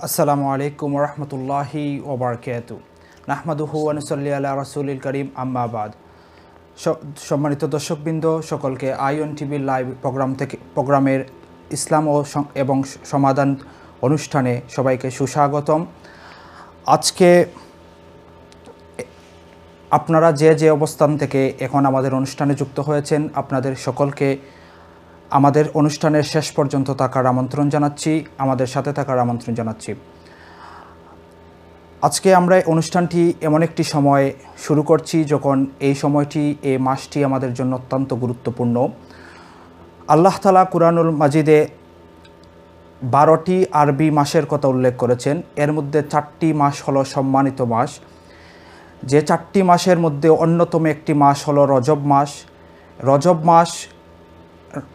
আসসালামু আলাইকুম রহমতুল্লাহি ওবরকাতু নাহমাদুহু ওয়া নুসাল্লি আলা রাসূলিল কারীম আম্মা বাদ। সম্মানিত দর্শকবৃন্দ, সকলকে আইওন টিভির লাইভ প্রোগ্রামের ইসলাম এবং সমাধান অনুষ্ঠানে সবাইকে সুস্বাগতম। আজকে আপনারা যে অবস্থান থেকে এখন আমাদের অনুষ্ঠানে যুক্ত হয়েছেন, আপনাদের সকলকে আমাদের অনুষ্ঠানের শেষ পর্যন্ত থাকার আমন্ত্রণ জানাচ্ছি, আমাদের সাথে থাকার আমন্ত্রণ জানাচ্ছি। আজকে আমরা অনুষ্ঠানটি এমন একটি সময় শুরু করছি যখন এই সময়টি, এই মাসটি আমাদের জন্য অত্যন্ত গুরুত্বপূর্ণ। আল্লাহ তাআলা কুরআনুল মাজিদে 12টি আরবি মাসের কথা উল্লেখ করেছেন। এর মধ্যে 4টি মাস হলো সম্মানিত মাস। যে 4টি মাসের মধ্যে অন্যতম একটি মাস হলো রজব মাস। রজব মাস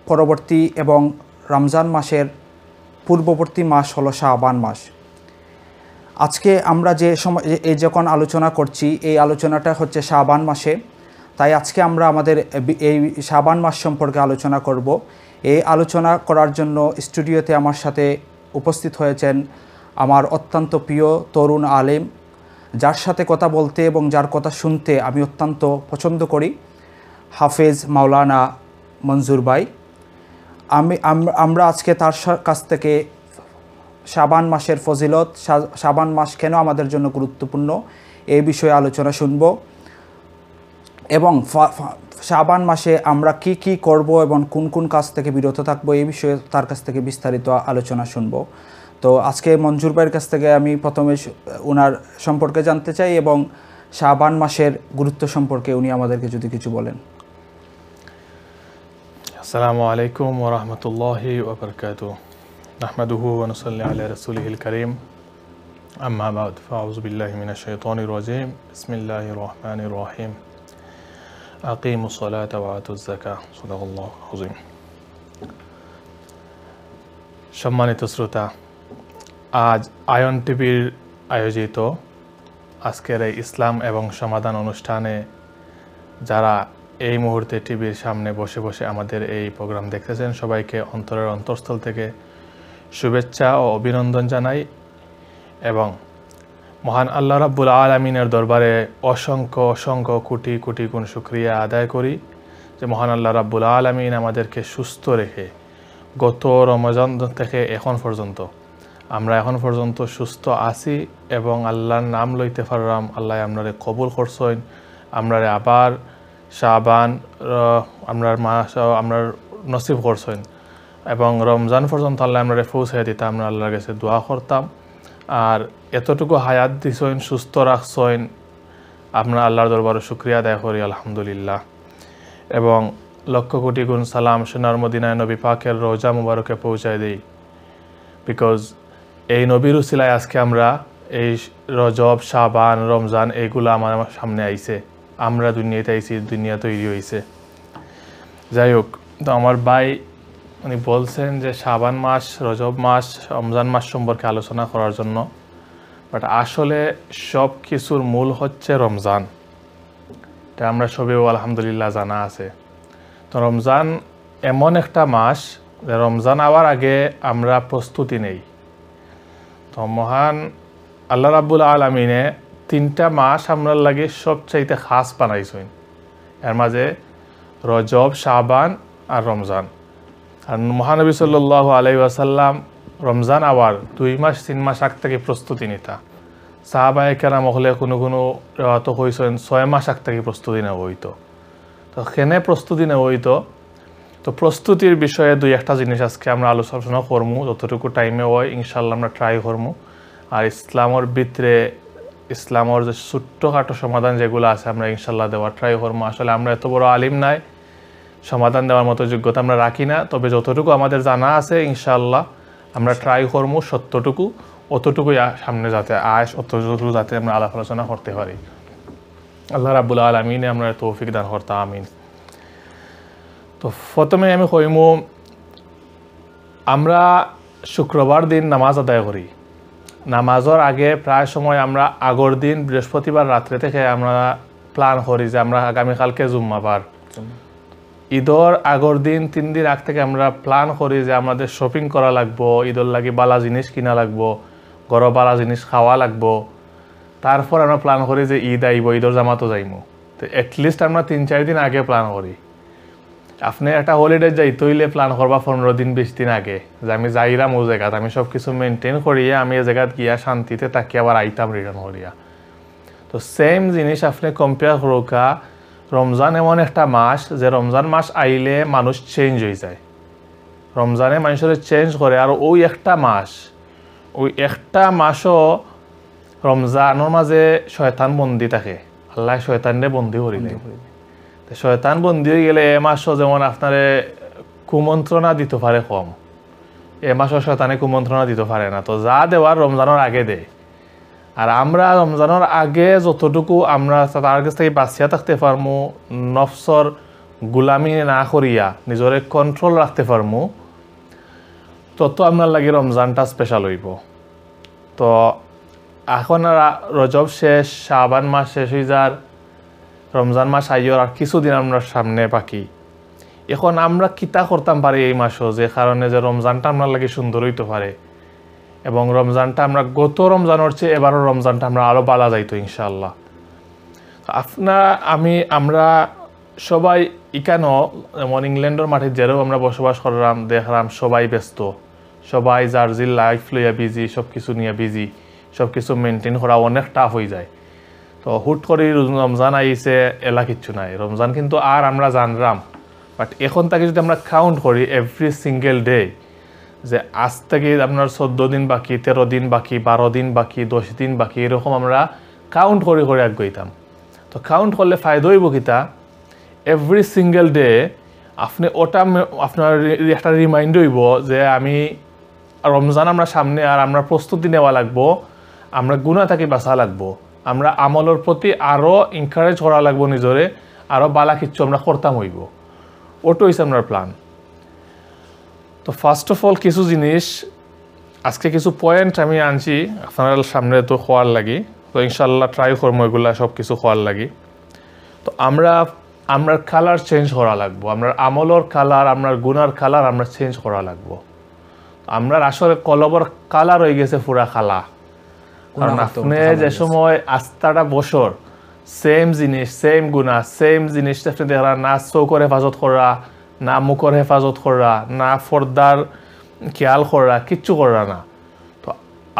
পরবর্তী এবং রমজান মাসের পূর্ববর্তী মাস হলো শাবান মাস। আজকে আমরা যখন আলোচনা করছি, এই আলোচনাটা হচ্ছে শাবান মাসে। তাই আজকে আমরা আমাদের এই শাবান মাস সম্পর্কে আলোচনা করব। এই আলোচনা করার জন্য স্টুডিওতে আমার সাথে উপস্থিত হয়েছেন আমার অত্যন্ত প্রিয় তরুণ আলেম, যার সাথে কথা বলতে এবং যার কথা শুনতে আমি অত্যন্ত পছন্দ করি, হাফেজ মাওলানা মনজুর ভাই। আমরা আজকে তার কাছ থেকে শাবান মাসের ফজিলত, শাবান মাস কেন আমাদের জন্য গুরুত্বপূর্ণ, এই বিষয়ে আলোচনা শুনব এবং শাবান মাসে আমরা কি করব এবং কোন কাজ থেকে বিরত থাকব, এই বিষয়ে তার কাছ থেকে বিস্তারিত আলোচনা শুনব। তো আজকে মনজুর ভাইয়ের কাছ থেকে আমি প্রথমে ওনার সম্পর্কে জানতে চাই এবং শাবান মাসের গুরুত্ব সম্পর্কে উনি আমাদেরকে যদি কিছু বলেন। আসসালামু আলাইকুম ওয়া রাহমাতুল্লাহি ওয়া বারাকাতুহু। নাহমাদুহু ওয়া নুসাল্লি আলা রাসূলিহিল কারীম আম্মা বাদ। ফাউযু বিল্লাহি মিনাশ শাইতানির রাজীম। বিসমিল্লাহির রহমানির রহিম। আকিমুস সালাতা ওয়া আতুজ যাকাত। সাদাকাল্লাহু আযীম। সম্মানিত শ্রোতা, আজ আয়ন টিভির আয়োজিত আজকের এই ইসলাম এবং সমাধান অনুষ্ঠানে যারা এই মুহূর্তে টিভির সামনে বসে বসে আমাদের এই প্রোগ্রাম দেখতেছেন, সবাইকে অন্তরের অন্তঃস্থল থেকে শুভেচ্ছা ও অভিনন্দন জানাই এবং মহান আল্লাহ রাব্বুল আলামিনের দরবারে অসংখ্য কোটি কোটি গুণ শুকরিয়া আদায় করি যে মহান আল্লাহ রাব্বুল আলামিন আমাদেরকে সুস্থ রেখে গত রমজান থেকে এখন পর্যন্ত আমরা সুস্থ আছি এবং আল্লাহর নাম লইতে পারলাম। আল্লাহ আমরারে কবুল করছেন, আমরারে আবার শাবান আমরার মাস আমরার নসিব করছেন এবং রমজান পর্যন্ত আল্লাহ আমরারে পৌঁছাই দিতে আমরা আল্লাহর কাছে দোয়া করতাম। আর এতটুকু হায়াত দিছেন, সুস্থ রাখছেন, আমরা আল্লাহর দরবারে শুকরিয়া আদায় করি আলহামদুলিল্লাহ। এবং লক্ষ কোটি গুণ সালাম সোনার মদিনায় নবী পাকের রোজা মুবারকে পৌঁছায় দিই, বিকজ এই নবীর উসিলায় আজকে আমরা এই রজব, শাবান, রমজান এইগুলো আমার সামনে আইছে, আমরা দুনিয়াতে আইছি, দুনিয়া তৈরি হয়েছে। যাই হোক, তো আমার ভাই উনি বলছেন যে শাবান মাস, রজব মাস, রমজান মাস সম্পর্কে আলোচনা করার জন্য, বাট আসলে সব কিছুর মূল হচ্ছে রমজান। এটা আমরা সবেও আলহামদুলিল্লাহ জানা আছে। তো রমজান এমন একটা মাস যে রমজান আওয়ার আগে আমরা প্রস্তুতি নেই। তো মহান আল্লাহ রাব্বুল আলামিনে 3টা মাস আমরা লাগে সবচাইতে খাস বানাইছেন। এর মাঝে রজব, শাবান আর রমজান। আর মহানবী সাল্লাল্লাহু আলাইহি ওয়াসাল্লাম রমজান আওয়ার 2 মাস 3 মাস আগ থেকে প্রস্তুতি নিতা। সাহাবায়ে কেরাম হলে কোনো তো হইছেন 6 মাস আগ থেকে প্রস্তুতি নেওয়া হইতো। তো কেনে প্রস্তুতি নেওয়া হইতো? তো প্রস্তুতির বিষয়ে 2-1টা জিনিস আজকে আমরা আলোচনা করবো, যতটুকু টাইমে হয় ইনশাল্লাহ আমরা ট্রাই করবো। আর ইসলামের ভিতরে ইসলামের যে ছোট্টখাটো সমাধান যেগুলো আছে আমরা ইনশাল্লাহ দেওয়ার ট্রাই করবো। আসলে আমরা এত বড় আলিম নাই, সমাধান দেওয়ার মতো যোগ্যতা আমরা রাখি না, তবে যতটুকু আমাদের জানা আছে ইনশাল্লাহ আমরা ট্রাই করবো সত্যটুকু, অতটুকুই সামনে যাতে অতটুকু যাতে আমরা আলাপ আলোচনা করতে পারি। আল্লাহ রাব্বুল আলামিন আমরা তৌফিক দান করতে, আমিন। তো প্রথমে আমি কইমু, আমরা শুক্রবার দিন নামাজ আদায় করি। নামাজের আগে প্রায় সময় আমরা আগর দিন বৃহস্পতিবার রাত্রে থেকে আমরা প্ল্যান করি যে আমরা আগামীকালকে জুম্মাবার, ঈদর আগর দিন 3 দিন আগ থেকে আমরা প্ল্যান করি যে আমাদের শপিং করা লাগবো, ঈদর লাগি বালা জিনিস কিনা লাগবো, গরবালা জিনিস খাওয়া লাগবো, তারপর আমরা প্ল্যান করি যে ঈদ আইব, ঈদর জামাতো যাইমু। তো অ্যাটলিস্ট আমরা 3-4 দিন আগে প্ল্যান করি। আপনি একটা হলিডে যাইতে হইলে প্ল্যান করবা 15 দিন 20 দিন আগে, যে আমি যাইলাম ও জায়গাত, আমি সব কিছু মেনটেন করিয়া আমি এই জায়গাত গিয়া শান্তিতে তাকে আবার আইতাম রিটার্ন করিয়া। তো সেম জিনিস আপনি কম্পেয়ার করুকা, রমজান এমন একটা মাস যে রমজান মাস আইলে মানুষ চেঞ্জ হয়ে যায়। রমজানে মানুষের চেঞ্জ করে, আর ওই একটা মাসও রমজানের মাঝে শয়তান বন্দি থাকে। আল্লাহ শয়তানরে বন্দি করিলে, শয়তান বন্দি হয়ে গেলে এ মাসও যেমন আপনারে কুমন্ত্রণা দিতে পারে কম, এ মাসও শয়তানে কুমন্ত্রণা দিতে পারে না। তো যা দেওয়ার রমজানের আগে দেয়। আর আমরা রমজানের আগে যতটুকু আমরা তার কাছ থেকে বাঁচিয়া থাকতে পারমু, নফসর গুলামি না করিয়া নিজরে কন্ট্রোল রাখতে পারমু, তত আপনার লাগে রমজানটা স্পেশাল হইব। তো এখন রজব শেষ, শাবান মাস শেষ হয়ে যার, রমজান মাস আইয়র আর কিছুদিন আমরা সামনে বাকি। এখন আমরা কিতা করতাম পারি এই মাসও, যে কারণে যে রমজানটা আপনার লাগে সুন্দর হইতে পারে, এবং রমজানটা আমরা গত রমজানের চেয়ে এবারও রমজানটা আমরা আরও বালা যাইতো ইনশাআল্লাহ। আমরা সবাই ইকানো, যেমন ইংল্যান্ডের মাঠে যেরও আমরা বসবাস করলাম, দেখলাম সবাই ব্যস্ত, সবাই যার যে লাইফ লইয়া বিজি, সব কিছু নিয়ে বিজি, সব কিছু মেনটেন করা অনেক টাফ হয়ে যায়। তো হুট করে রমজান আইছে এলা কিচ্ছু নাই, রমজান কিন্তু আর আমরা জানলাম। বাট এখন তাকে যদি আমরা কাউন্ট করি এভরি সিঙ্গেল ডে, যে আজ থেকে আপনার 14 দিন বাকি, 13 দিন বাকি, 12 দিন বাকি, 10 দিন বাকি, এরকম আমরা কাউন্ট করে করে আগাইতাম। তো কাউন্ট করলে ফায়দা হইব কিতা, এভরি সিঙ্গেল ডে আপনি ওটা আপনার একটা রিমাইন্ড হইব যে আমি রমজান আমরা সামনে, আর আমরা প্রস্তুতি নেওয়া লাগবো, আমরা গুনাহ থেকে বাঁচা লাগবো, আমরা আমলের প্রতি আরও এনকারেজ করা লাগবো নিজরে, আরও বালা কিচ্ছু আমরা করতাম হইব। ওটা হইছে আপনার প্ল্যান। তো ফার্স্ট অফ অল কিছু জিনিস আজকে কিছু পয়েন্ট আমি আনছি আপনার সামনে, তো খোয়ার লাগি। তো ইনশাল্লাহ ট্রাই করবো এগুলা সব কিছু খোয়ার লাগি। তো আমরা কালার চেঞ্জ করা লাগবো, আমরা আমলের কালার, আমরা গুনার কালার আমরা চেঞ্জ করা লাগবো। আমরা আসলে কলবর কালার হয়ে গেছে পুরা খালা। কারণ আপনি যে সময় আস্তাটা বছর সেম জিনিস, সেম গুণা, সেম জিনিস আপনি দেখরা, না চৌকর হেফাজত করা, না মুখর হেফাজত করা, না ফর্দার খেয়াল করা, কিচ্ছু করা না। তো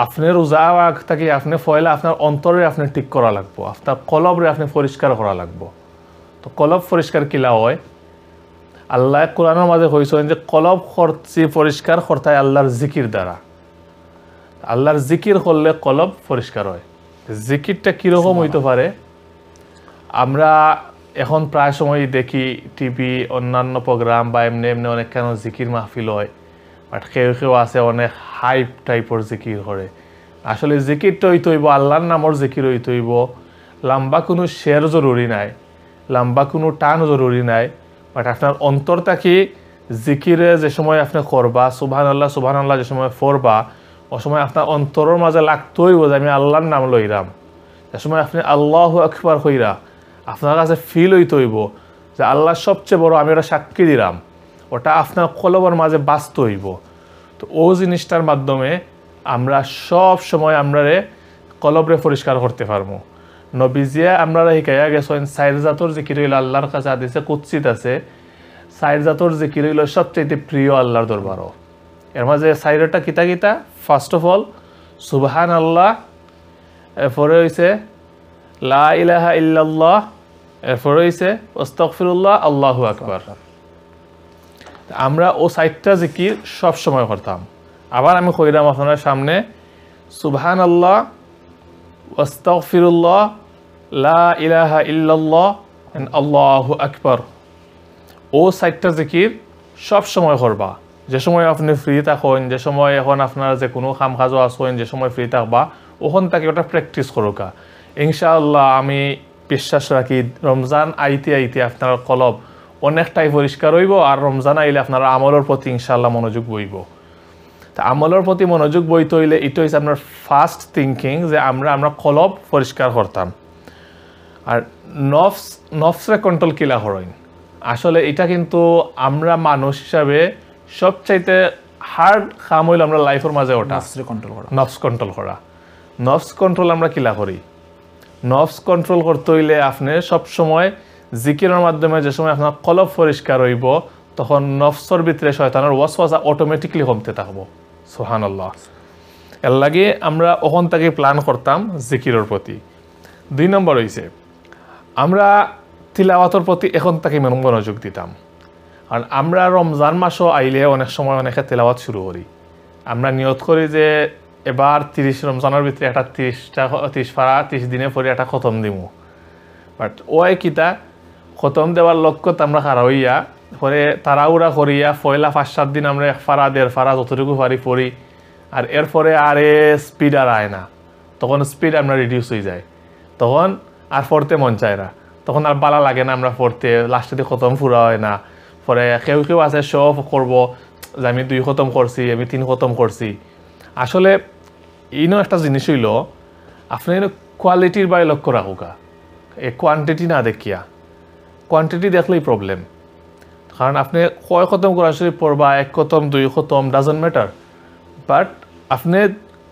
আপনি রোজা থাকি আপনি ফয়লা আপনার অন্তরে আপনি ঠিক করা লাগবো, আপনার কলবরে আপনি পরিষ্কার করা লাগবো। তো কলব পরিষ্কার কিলা হয়, আল্লাহ কোরআনের মাঝে কইছেন যে কলব করছি পরিষ্কার করতায় আল্লাহর জিকির দ্বারা। আল্লাহর জিকির করলে কলব পরিষ্কার হয়। জিকিরটা কীরকম হইতে পারে, আমরা এখন প্রায় সময় দেখি টিভি, অন্যান্য প্রোগ্রাম বা এমনি এমনি অনেক কেন জিকির মাহফিল হয়, বাট কেউ আছে অনেক হাইপ টাইপের জিকির করে। আসলে জিকিরটা হইতে হইব আল্লাহর নামর জিকির হইতে হইব, লম্বা কোনো শের জরুরি নাই, লম্বা কোনো টান জরুরি নাই, বাট আপনার অন্তরটা কি জিকিরে যে সময় আপনি করবা, সুবহানাল্লাহ যে সময় পড়বা, ও সময় আপনার অন্তরের মাঝে লাগতে হইব যে আমি আল্লাহর নাম লইরাম। যে সময় আপনি আল্লাহু আকবার কইরা আপনার কাছে ফিল হইতে হইব যে আল্লাহ সবচেয়ে বড়, আমি ওটা সাক্ষী দিলাম, ওটা আপনার কলবের মাঝে বাঁচতে হইব। তো ও জিনিসটার মাধ্যমে আমরা সব সময় আমরা কলবরে পরিষ্কার করতে পারবো। নবীজিয়া আমরা শিখাইয়া গেছেন 4 জাতর জিকির হইল আল্লাহর কাছে হাদিসে কুদসিত আছে, 4 জাতর জিকির হইল সবচেয়ে প্রিয় আল্লাহর দরবারও। এর মাঝে 4টা কিতা কিতা, ফার্স্ট অফ অল সুবহানাল্লাহ, এরপরে হইছে লা ইলাহা ইল্লাল্লাহ, এরপরে হইছে আস্তাগফিরুল্লাহ, আল্লাহু আকবার। আমরা ও 4টা জিকির সব সময় করতাম। আবার আমি কইরাম আপনার সামনে, সুবহানাল্লাহ, আস্তাগফিরুল্লাহ, লা ইলাহা ইল্লাল্লাহ, এন্ড আল্লাহু আকবার। ও 4টা জিকির সব সময় করবা। যে সময় আপনি ফ্রি থাকেন, যে সময় এখন আপনার যে কোনো কাম কাজও আসেন, যে সময় ফ্রি থাকবা, ওখান থেকে ওটা প্র্যাকটিস করোকা। ইনশাআল্লাহ আমি বিশ্বাস রাখি রমজান আইতে আইতে আপনার কলব অনেকটাই পরিষ্কার হইব, আর রমজান আইলে আপনার আমলের প্রতি ইনশাআল্লাহ মনোযোগ বইব। তা আমলের প্রতি মনোযোগ বইতে হইলে এটা হচ্ছে আপনার ফার্স্ট থিঙ্কিং, যে আমরা কলব পরিষ্কার করতাম। আর নফসরে কন্ট্রোল কিলা করেন, আসলে এটা কিন্তু আমরা মানুষ হিসাবে সবচাইতে হার্ড কাম হইল আমরা লাইফের মাঝে ওটা নফসরে কন্ট্রোল করা, নফস কন্ট্রোল করা। নফস কন্ট্রোল আমরা কিলা করি? নফস কন্ট্রোল করতে হইলে আপনি সবসময় জিকিরের মাধ্যমে যে সময় আপনার কলব পরিষ্কার হইব তখন নফসর ভিতরে শয়তানের ওয়াসওয়াসা অটোমেটিকলি কমতে থাকবো। সুবহানাল্লাহ। এর লাগে আমরা ওখান থেকে প্ল্যান করতাম জিকিরের প্রতি। 2 নম্বর হইছে আমরা তিলাওয়াতের প্রতি এখন থেকে মনোযোগ দিতাম। আর আমরা রমজান মাসও আইলে অনেক সময় অনেকে তিলাওয়াত শুরু করি। আমরা নিয়ত করি যে এবার 30 রমজানের ভিতরে একটা 30 দিনে পরে একটা খতম দিমু। বাট ওই কিতা খতম দেওয়ার লক্ষ্যত আমরা খারা হইয়া পরে তাড়াহুড়া করিয়া পয়লা 5-7 দিন আমরা 1 ফারা 1.5 ফারা যতটুকু পারি পড়ি। আর এরপরে আর স্পিড আর আয় না, তখন স্পিড আমরা রিডিউস হয়ে যায়, তখন আর পড়তে মন চায় না, তখন আর বালা লাগে না আমরা পড়তে, লাস্টে দিয়ে খতম ফুরা হয় না। পরে কেউ কেউ আছে শো অফ করবো যে আমি 2 খতম করছি, আমি 3 খতম করছি। আসলে ইনো একটা জিনিস হইল আপনি কোয়ালিটির বাইরে লক্ষ্য রাখুকা, এই কোয়ান্টিটি না দেখিয়া। কোয়ান্টিটি দেখলেই প্রবলেম, কারণ আপনি কয় খতম কোরআন শরীফ পড়বা, 1 খতম 2 খতম ডাজন্ট ম্যাটার, বাট আপনি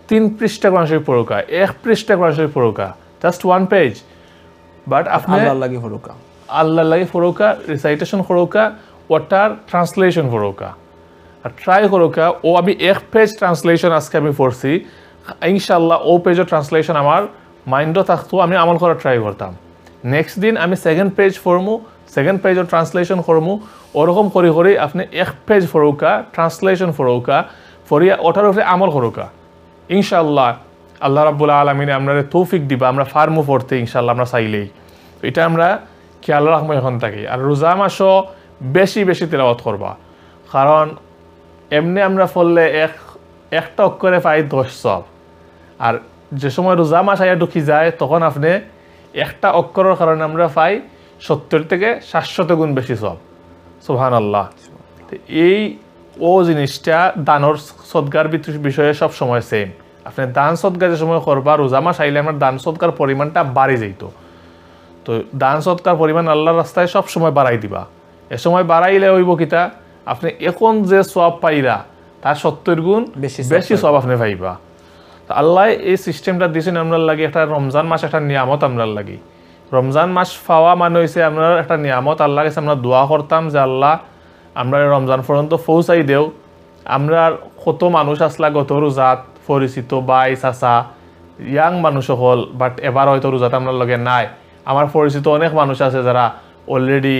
3 পৃষ্ঠা কোরআন শরীফ পড়ুকা, 1 পৃষ্ঠা কোরআন শরীফ পড়ুকা, জাস্ট 1 পেজ, বাট আপনি আল্লাহর লাগি পড়ুকা, আল্লাহর লাগি পড়ুকা, রিসাইটেশন পড়ুকা, ওটার ট্রান্সলেশন পড়ুকা। আর ট্রাই করুকা ও আমি 1 পেজ ট্রান্সলেশন আজকে আমি পড়ছি, ইনশাল্লাহ ও পেজের ট্রান্সলেশন আমার মাইন্ডও থাকতো, আমি আমল করার ট্রাই করতাম। নেক্সট দিন আমি 2nd পেজ পড়মু, 2nd পেজের ট্রান্সলেশন করমু, ওরকম করি করি আপনি 1 পেজ পড়ুকা, ট্রান্সলেশন পড়ুকা, পড়িয়া ওটার উপরে আমল করুকা। ইনশাল্লাহ আল্লাহ রাব্বুল আলামিন আমরা তৌফিক দিবা, আমরা ফার্মও পড়তে ইনশাল্লাহ আমরা চাইলেই। এটা আমরা খেয়াল রাখবো এখন থাকি। আর রোজা মাসও বেশি বেশি তেলাওয়াত করবা, কারণ এমনি আমরা পড়লে একটা অক্ষরে পাই 10 সওয়াব। আর যে সময় রোজা মাস আইয়া ঢুকি যায় তখন আপনি একটা অক্ষরের কারণে আমরা পাই 70 থেকে 700 গুণ বেশি সওয়াব। সুবহানাল্লাহ। এই জিনিসটা দানর সদকার বিষয়ে সব সময় সেম। আপনি দান সদকা যে সময় করবা, রোজা মাস আইলে আমার দান সদকার পরিমাণটা বাড়ি যাইতো। তো দান সদকার পরিমাণ আল্লাহর রাস্তায় সব সময় বাড়াই দিবা। এ সময় বাড়াইলে হইব কিতা, আপনি এখন যে সওয়াব পাইরা তার 70 গুণ বেশি সওয়াব আপনি পাইবা। তো আল্লাহ এই সিস্টেমটা দিয়েছেন আপনার লাগে, একটা রমজান মাস একটা নিয়ামত আপনার লাগি। রমজান মাস পাওয়া মানে হয়েছে আপনার একটা নিয়ামত। আল্লাহ কাছে আমরা দোয়া করতাম যে আল্লাহ আমরা রমজান পর্যন্ত পৌঁছাই দেও। আমরা কত মানুষ আসলা গত রোজাত, পরিচিত বাই চাচা ইয়াং মানুষ হল, বাট এবার হয়তো রোজাত আপনার লগে নাই। আমার পরিচিত অনেক মানুষ আছে যারা অলরেডি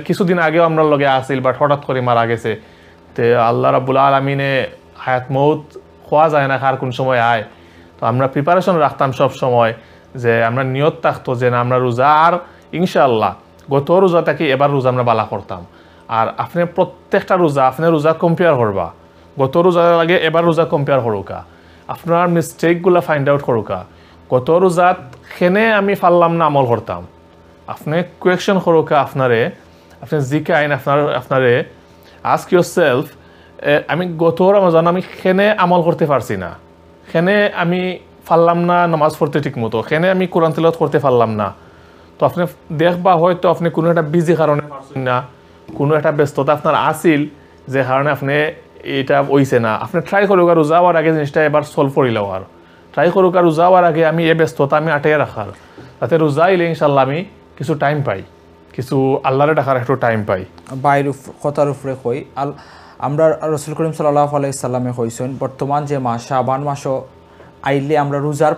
কিছুদিন আগেও আপনার লগে আসিল, বাট হঠাৎ করে মারা গেছে। তে আল্লাহ রাব্বুল আলামিনে হায়াত মৌত খোয়া যায় না কার কোন সময় আয়। তো আমরা প্রিপারেশন রাখতাম সব সময় যে আমরা নিয়ত থাকতো যে না আমরা রোজা আর ইনশাআল্লাহ গত রোজা থেকে এবার রোজা আমরা বালা করতাম। আর আপনি প্রত্যেকটা রোজা আপনি রোজা কম্পেয়ার করবা, গত রোজা লাগে এবার রোজা কম্পেয়ার করুকা, আপনার মিস্টেকগুলো ফাইন্ড আউট করুকা। গত রোজাত খেনে আমি পারলাম না আমল করতাম, আপনি কোয়েকশন করুকা আপনারে, আপনি জিকাইন আপনারে আস্ক ইউর সেলফ, আমি গত রমজান আমি খেনে আমল করতে পারছি না, খেনে আমি পারলাম না নামাজ পড়তে ঠিক মতো, খেনে আমি কোরআন তিলাওয়াত করতে পারলাম না। তো আপনি দেখবা হয়তো আপনি কোনো একটা বিজি কারণে পারছেন না, কোনো একটা ব্যস্ততা আপনার আসিল যে কারণে আপনি এটা হইছে না। আপনি ট্রাই করুক আর রোজা হওয়ার আগে জিনিসটা এবার সলভ করিলেও, আর ট্রাই করুক আর রোজা হওয়ার আগে আমি এই ব্যস্ততা আমি আটাইয়া রাখার, তাতে রোজা এলে ইনশাল্লাহ আমি কিছু টাইম পাই, কিছু আল্লাহরে ডাকার একটু টাইম পাই। বাইর কথার উপরে কই আমরা রসুল করিম সাল্লাল্লাহু আলাইহি সাল্লামে কইছেন বর্তমান যে মাস শাবান মাসও আইলে আমরা রোজার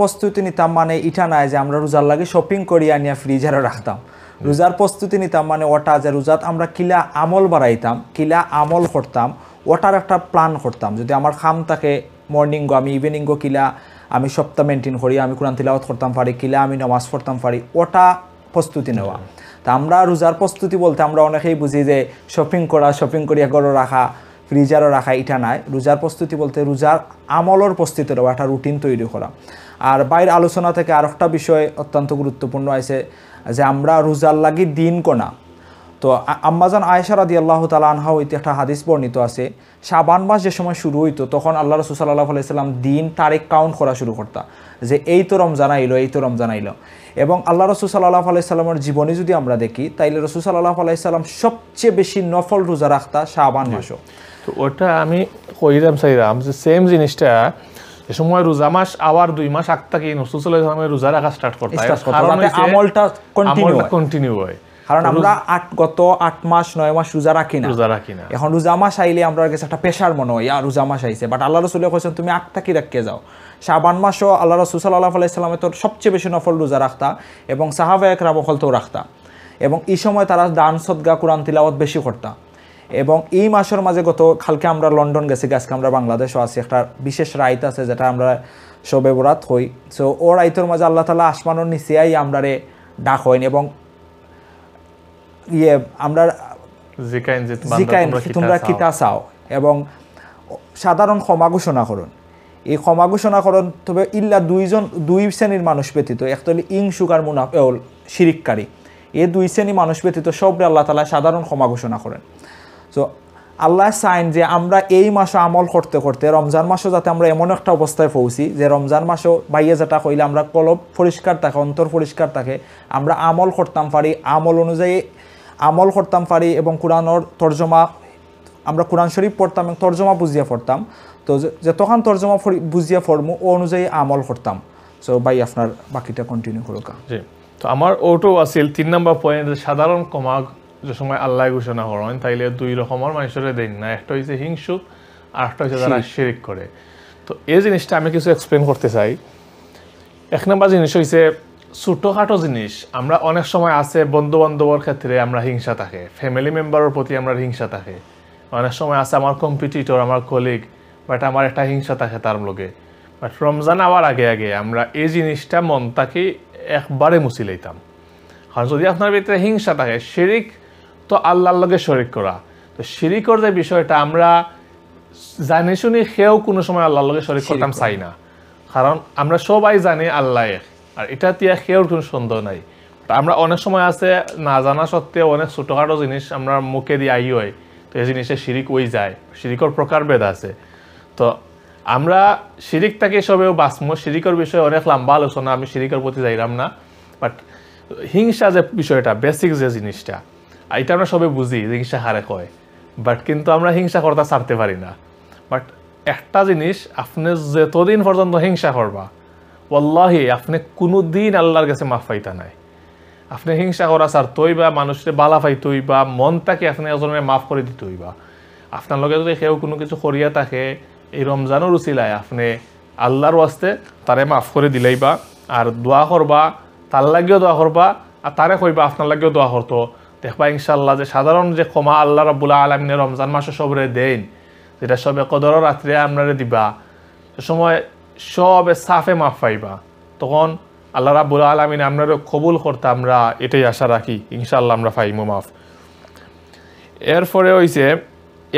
প্রস্তুতি নিতাম। মানে এটা নাই যে আমরা রোজার লাগে শপিং করি আনিয়া ফ্রিজারে রাখতাম। রোজার প্রস্তুতি নিতাম মানে ওটা যে রোজাত আমরা কিলা আমল বাড়াইতাম, কিলা আমল করতাম, ওটার একটা প্ল্যান করতাম। যদি আমার খাম থাকে মর্নিং গো, আমি ইভিনিং গো কিলা আমি সপ্তাহ মেনটেন করি, আমি কোরআন তিলাওয়াত করতাম পারি, কিলা আমি নামাজ পড়তাম পারি, ওটা প্রস্তুতি নেওয়া। তা আমরা রোজার প্রস্তুতি বলতে আমরা অনেকেই বুঝি যে শপিং করিয়া গড়ো রাখা, ফ্রিজারও রাখা, এটা নাই। রোজার প্রস্তুতি বলতে রোজার আমলের প্রস্তুতি নেওয়া, একটা রুটিন তৈরি করা। আর বাইরের আলোচনা থেকে আর একটা বিষয় অত্যন্ত গুরুত্বপূর্ণ আছে যে আমরা রোজার লাগি দিন কোনা, তো আম্মাজান আয়েশা রাদিয়াল্লাহু তাআলা আনহা হইতে একটা হাদিস বর্ণিত আছে, শাবান মাস যে সময় শুরু হইতো তখন আল্লাহ রাসূল সাল্লাল্লাহু আলাইহি সাল্লাম দিন তারিখ কাউন্ট করা শুরু করতা, যে এই তো রমজান আইলো, এই তো রমজান আইলো। এবং আল্লাহ রাসূল সাল্লাল্লাহু আলাইহি সাল্লামের জীবনী যদি আমরা দেখি, তাইলে রাসূল সাল্লাল্লাহু আলাইহি সাল্লাম সবচেয়ে বেশি নফল রোজা রাখতা শাবান মাসও। তো ওটা আমি কইরাম চাইরাম যে সেম জিনিসটা এ সময় রোজা মাস আবার 2 মাস আগ থেকে রাসূল সাল্লাল্লাহু আলাইহি সাল্লাম রোজা রাখা স্টার্ট করতে, কারণ আমলটা কন্টিনিউ হয়। কারণ আমরা গত 8 মাস 9 মাস রোজা রাখি না। এখন রোজা মাস আইলে আমরা কাছে একটা পেশার মনে হয়, রোজা মাস আইছে, বাট আল্লাহ রাসূল কইছেন তুমি 8 তাকি রাখকে যাও। শাবান মাসও আল্লাহ রাসূল সাল্লাল্লাহু আলাইহি সাল্লাম তো সবচেয়ে বেশি নফল রোজা রাখতা এবং সাহাবায়ে কেরাম তো রাখতা, এবং এই সময় তারা দান সদকা কোরআন তিলাওয়াত বেশি করতা। এবং এই মাসের মাঝে কালকে আমরা লন্ডন গেছি, আজকে আমরা বাংলাদেশও আছি, একটা বিশেষ রাইত আছে যেটা আমরা শবে বরাত হই। সো ও রাইতের মাঝে আল্লাহ তাআলা আসমানের নিচে আই আমরারে ডাক হইন এবং আমরা জিকাইন তোমরা কিতা চাও, এবং সাধারণ ক্ষমা ঘোষণা করুন। এই ক্ষমা ঘোষণা করুন তবে ইল্লা দুই শ্রেণীর মানুষ ব্যতীত, একটা হলো ইংসুকার শিরিককারী, এই 2 শ্রেণী মানুষ ব্যতীত সবরে আল্লাহ তাআলা সাধারণ ক্ষমা ঘোষণা করেন। সো আল্লাহ চাইন যে আমরা এই মাসে আমল করতে করতে রমজান মাসও যাতে আমরা এমন একটা অবস্থায় পৌঁছি যে রমজান মাসও বাইয়ে যেটা কইলে আমরা কলব পরিষ্কার থাকে, অন্তর পরিষ্কার থাকে, আমরা আমল করতাম পারি, আমল অনুযায়ী আমল করতাম পারি, এবং কোরআনের তর্জমা আমরা কোরআন শরীফ পড়তাম এবং তর্জমা বুঝিয়া পড়তাম। তো যে তখন তর্জমা বুঝিয়া পড়মু ও অনুযায়ী আমল করতাম। সো ভাই আপনার বাকিটা কন্টিনিউ করুক। জি, তো আমার ওটো আছিল 3 নম্বর পয়েন্ট, সাধারণ ক্ষমা যে সময় আল্লাহ ঘোষণা করেন তাইলে 2 রকমের মানুষের দেন না, একটা হচ্ছে হিংসুক আর একটা হচ্ছে যারা শিরিক করে। তো এই জিনিসটা আমি কিছু এক্সপ্লেন করতে চাই। 1 নম্বর জিনিস হচ্ছে ছোটোখাটো জিনিস, আমরা অনেক সময় আছে বন্ধু বান্ধবের ক্ষেত্রে আমরা হিংসা থাকে, ফ্যামিলি মেম্বারের প্রতি আমরা হিংসা থাকে, অনেক সময় আছে আমার কম্পিটিটর, আমার কলিগ, বাট আমার একটা হিংসা থাকে তার লগে। বাট রমজান আবার আগে আগে আমরা এই জিনিসটা মনটাকে একবারে মুছি লইতাম। কারণ যদি আপনার ভিতরে হিংসা থাকে, শিরিক তো আল্লাহর লগে শরিক করা, তো শিরিকর যে বিষয়টা আমরা জানি শুনি সেও কোনো সময় আল্লাহর লগে শরিক করতাম চাই না, কারণ আমরা সবাই জানি আল্লাহ এক, আর এটা তিয়া সেওর কোনো সন্দেহ নাই। আমরা অনেক সময় আছে না জানা সত্ত্বেও অনেক ছোটোখাটো জিনিস আমরা মুখে দিয়ে আই হয়, তো এই জিনিসে শিরিক হয়ে যায়, শিরিকর প্রকারভেদ আছে। তো আমরা শিরিকটাকে সবেও বাঁচমো, শিরিকর বিষয়ে অনেক লম্বা আলোচনা, আমি শিরিকর প্রতি যাইলাম না। বাট হিংসা যে বিষয়টা বেসিক যে জিনিসটা, এটা আমরা সবে বুঝি যে হিংসা হারে কয়, বাট কিন্তু আমরা হিংসা করতে ছাড়তে পারি না। বাট একটা জিনিস, আপনি যতদিন পর্যন্ত হিংসা করবা ওয়াল্লাহি আপনি কোনো দিন আল্লাহর কাছে মাফ পাইতা নাই। আপনি হিংসা করা ছাড়তই বা মানুষের বালা পাইতই বা মনটাকে আপনি এজনের মাফ করে দিতই বা আপনার লগে যদি কেউ কোনো কিছু করিয়া থাকে এই রমজানের উচিলায় আপনি আল্লাহর ওয়াস্তে তারে মাফ করে দিলেই বা, আর দোয়া করবা, তার লাগেও দোয়া করবা, আর তারে কইবা আপনার লাগেও দোয়া করতো, দেখবা ইনশাল্লাহ যে সাধারণ যে ক্ষমা আল্লাহ রাব্বুল আলামিনের রমজান মাসে সবরে দেন, যেটা সবে কদরের রাত্রে আপনারে দিবা, সে সময় সবে সাফে মাফ পাইবা, তখন আল্লাহ রাব্বুল আলামিন আপনারও কবুল করতে আমরা এটাই আশা রাখি, ইনশাল্লাহ আমরা পাইমো মাফ। এরপরে হইছে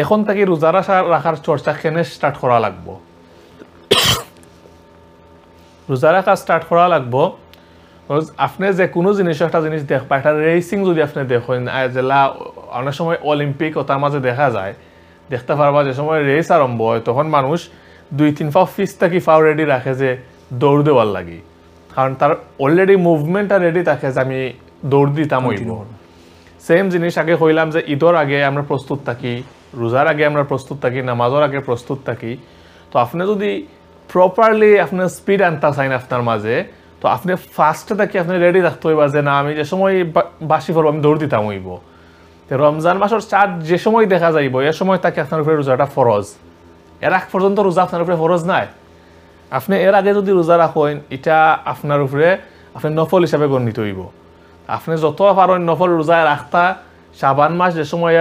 এখন থেকে রোজা রাখার চর্চা কেনে স্টার্ট করা লাগবো। রোজা রাখা স্টার্ট করা লাগবো আপনি যে কোনো জিনিস একটা জিনিস দেখবা, একটা রেসিং যদি আপনি দেখেন, জেলা অনেক সময় অলিম্পিক ওটার মাঝে দেখা যায়, দেখতে পারবা যে সময় রেস আরম্ভ হয় তখন মানুষ 2-3 পাও ফিস থাকি পাও রেডি রাখে যে দৌড় দেওয়ার লাগি, কারণ তার অলরেডি মুভমেন্টটা রেডি থাকে যে আমি দৌড় দিতাম হইব। সেম জিনিস আগে কইলাম যে ঈদের আগে আমরা প্রস্তুত থাকি, রোজার আগে আমরা প্রস্তুত থাকি, নামাজের আগে প্রস্তুত থাকি। তো আপনি যদি প্রপারলি আপনার স্পিড আনতে চাইন আপনার মাঝে, তো আপনি ফার্স্টে থাকি আপনি রেডি রাখতে হইবা যে না আমি যে সময় বাসি পড়বো আমি দৌড় দিতাম হইব। তো রমজান মাসের চাঁদ যে সময় দেখা যাইব এ সময় তাকে আপনার উপরে রোজাটা ফরজ, এর আগ পর্যন্ত রোজা আপনার উপরে ফরজ নাই। আপনি এর আগে যদি রোজা রাখেন এটা আপনার উপরে আপনি নফল হিসাবে গণিত হইব। আপনি যত পারেন নফল রোজা রাখতা, শাবান মাস যে সময়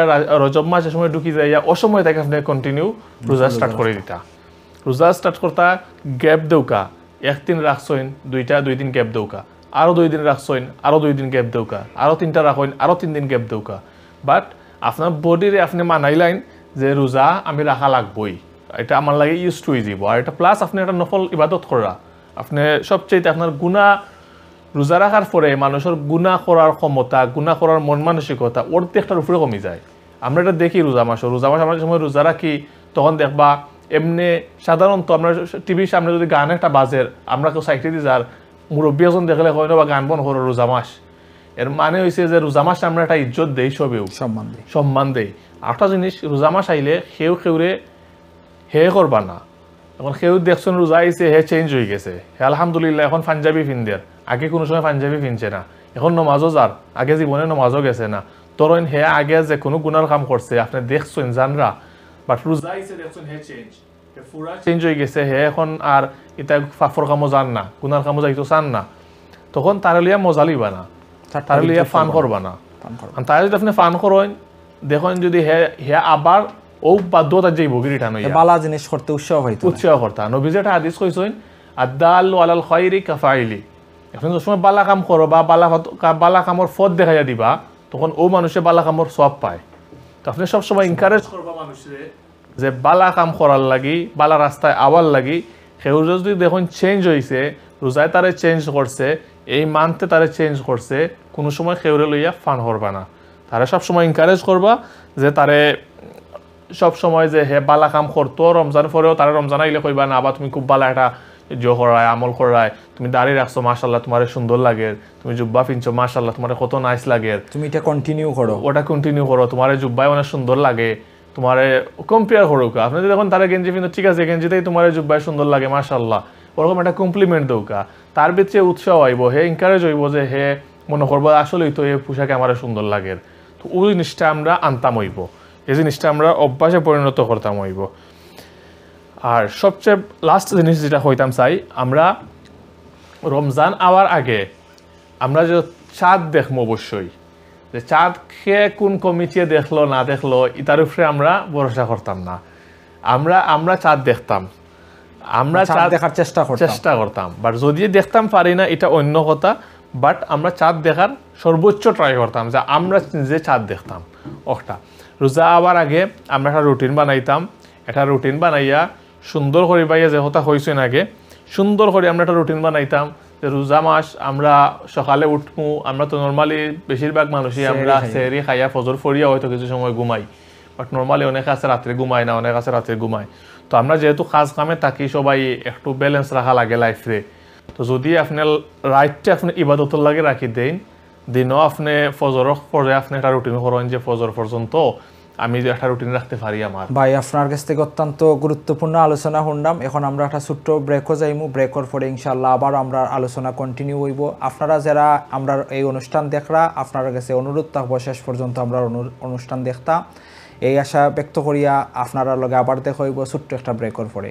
রজব মাস যে সময় ঢুকি যায় ও সময় তাকে আপনি কন্টিনিউ রোজা স্টার্ট করে দিতা। রোজা স্টার্ট করতা গ্যাপ দেউকা, 1 দিন রাখছেন 2 দিন গ্যাপ দেউকা, আরও 2 দিন রাখছেন আরও 2 দিন গ্যাপ দেউকা, আরও 3টা রাখেন আরও 3 দিন গ্যাপ দেউকা। বাট আপনার বডিরে আপনি মানাইলেন যে রোজা আমি রাখা লাগবই, এটা আমার লাগে ইউজ টু হয়ে যাব। আর এটা প্লাস আপনি একটা নফল ইবাদত করা, আপনি সবচেয়ে আপনার গুণা রোজা রাখার পরে মানুষের গুনাহ করার ক্ষমতা, গুনাহ করার মন মানসিকতা অর্ধেকটার উপরে কমে যায়। আমরা এটা দেখি রোজা মাস আমরা সময় রোজা রাখি, তখন দেখবা এমনি সাধারণত আমরা টিভির সামনে যদি গান একটা বাজের, আমরা কেউ সাইটে দিয়ে যার মুরব্বী একজন দেখলে হয় না বা গান বন করো রোজা মাস। এর মানে হয়েছে যে রোজা মাস আমরা একটা ইজ্জত দেই, সবেও সম্মান দেই। আরেকটা জিনিস, রোজা মাস আইলে খেউরে হে করবা না। এখন সেও দেখছেন রোজা আইছে, হে চেঞ্জ হয়ে গেছে, হে আলহামদুলিল্লাহ এখন পাঞ্জাবি ফিনদের, আগে কোনো সময় পাঞ্জাবি ফিনছে না, এখন নমাজও যার, আগে জীবনে নমাজও গেছে না। তরুণ হে আগে যে কোনো গুনার কাম করছে আপনি দেখছেন জানরা, বাট রোজা আইছে দেখছেন হে চেঞ্জ হয়ে গেছে, হে এখন আর এটা ফাফর কামও যান না, গুনার কামও যাইতো চান না, তখন তার লিয়া মজা লিবা না, তার লিয়া ফান করবা না। তাই যদি আপনি ফান করেন দেখেন যদি হে আবার ও বাধ্যতা যাইব রিটার্ন হইয়া বালা জিনিস করতে উৎসাহ করতা। নবী যেটা হাদিস কইছেন আদাল্লু আলাল খায়রি কাফাইলি, এখন যে সময় বালা কাম করো বা বালা কামর ফদ দেখাইয়া দিবা, তখন ও মানুষে বালা কামর সব পায়। তো আপনি সবসময় এনকারেজ করবা মানুষের যে বালা কাম করার লাগি, বালা রাস্তায় আওয়ার লাগি। সেও যদি দেখুন চেঞ্জ হয়েছে, রোজায় তারে চেঞ্জ করছে, এই মান্থে তারে চেঞ্জ করছে, কোনো সময় সেউরে লইয়া ফান করবা না। তারা সবসময় এনকারেজ করবা যে তারে সব সময় যে হে বালা কাম করতো, রমজান পরেও তারা রমজান আইলে কইবা না আবার তুমি খুব বালা একটা করায় আমল করায়, তুমি দাঁড়িয়ে রাখছো মাশাল্লাহ তোমার সুন্দর লাগে, তুমি জুব্বা ফিনছো মাশাল্লাহ তোমার কত নাইস লাগে, তুমি এটা কন্টিনিউ করো, ওটা কন্টিনিউ করো, তোমার জুব্বায় অনেক সুন্দর লাগে, তোমার কম্পেয়ার করো। আপনি যখন তারা গেঞ্জি ফিনতো ঠিক আছে, গেঞ্জিতেই তোমার জুব্বায় সুন্দর লাগে মাশাল্লাহ, ওরকম একটা কমপ্লিমেন্ট দৌকা, তার ভিতরে উৎসাহ আইব, হে এনকারেজ হইব যে হে মনে করবো আসলেই তো এই পোশাকে আমার সুন্দর লাগে। তো ওই জিনিসটা আমরা আনতাম হইব, এই জিনিসটা আমরা অভ্যাসে পরিণত করতাম হইব। আর সবচেয়ে লাস্ট জিনিস যেটা হইতাম চাই, আমরা রমজান আওয়ার আগে আমরা যে চাঁদ দেখবো, অবশ্যই যে চাঁদ খেয়ে কোন কমিটিয়ে দেখলো না দেখলো এটার উপরে আমরা ভরসা করতাম না। আমরা চাঁদ দেখতাম, আমরা চাঁদ দেখার চেষ্টা করতাম, বাট যদি দেখতাম পারি না এটা অন্য কথা, বাট আমরা চাঁদ দেখার সর্বোচ্চ ট্রাই করতাম যে আমরা নিজে চাঁদ দেখতাম। ওটা রোজা আবার আগে আমরা একটা রুটিন বানাইতাম, একটা রুটিন বানাইয়া সুন্দর করে পাইয়া যে হতা হয়েছেন আগে সুন্দর করে আমরা একটা রুটিন বানাইতাম যে রোজা মাস আমরা সকালে উঠবো, আমরা তো নর্মালি বেশিরভাগ মানুষই আমরা সেহরি খাইয়া ফজর ফরিয়া হয়তো কিছু সময় ঘুমাই, বাট নর্মালি অনেক আছে রাত্রে ঘুমায় না, অনেক আছে রাত্রে ঘুমায়। তো আমরা যেহেতু কাজ কামে থাকি সবাই একটু ব্যালেন্স রাখা লাগে লাইফে। তো যদি আপনার রাইটটা আপনি ইবাদতের লাগে রাখি দেন, দিনও আপনি ফজর পরে আপনি একটা রুটিন করেন যে ফজর পর্যন্ত আমি একটা রুটিন রাখতে পারি। আমার ভাই আপনার কাছ থেকে অত্যন্ত গুরুত্বপূর্ণ আলোচনা শুনলাম। এখন আমরা একটা ছোট্ট ব্রেকও যাইমু, ব্রেকর পরে ইনশাআল্লাহ আবার আমরা আলোচনা কন্টিনিউ হইব। আপনারা যারা আমরা এই অনুষ্ঠান দেখরা, আপনার কাছে অনুরোধ থাকবো শেষ পর্যন্ত আমরা অনুষ্ঠান দেখতা, এই আশা ব্যক্ত করিয়া আপনারা লগে আবার দেখা হইব ছোট্ট একটা ব্রেকর পরে।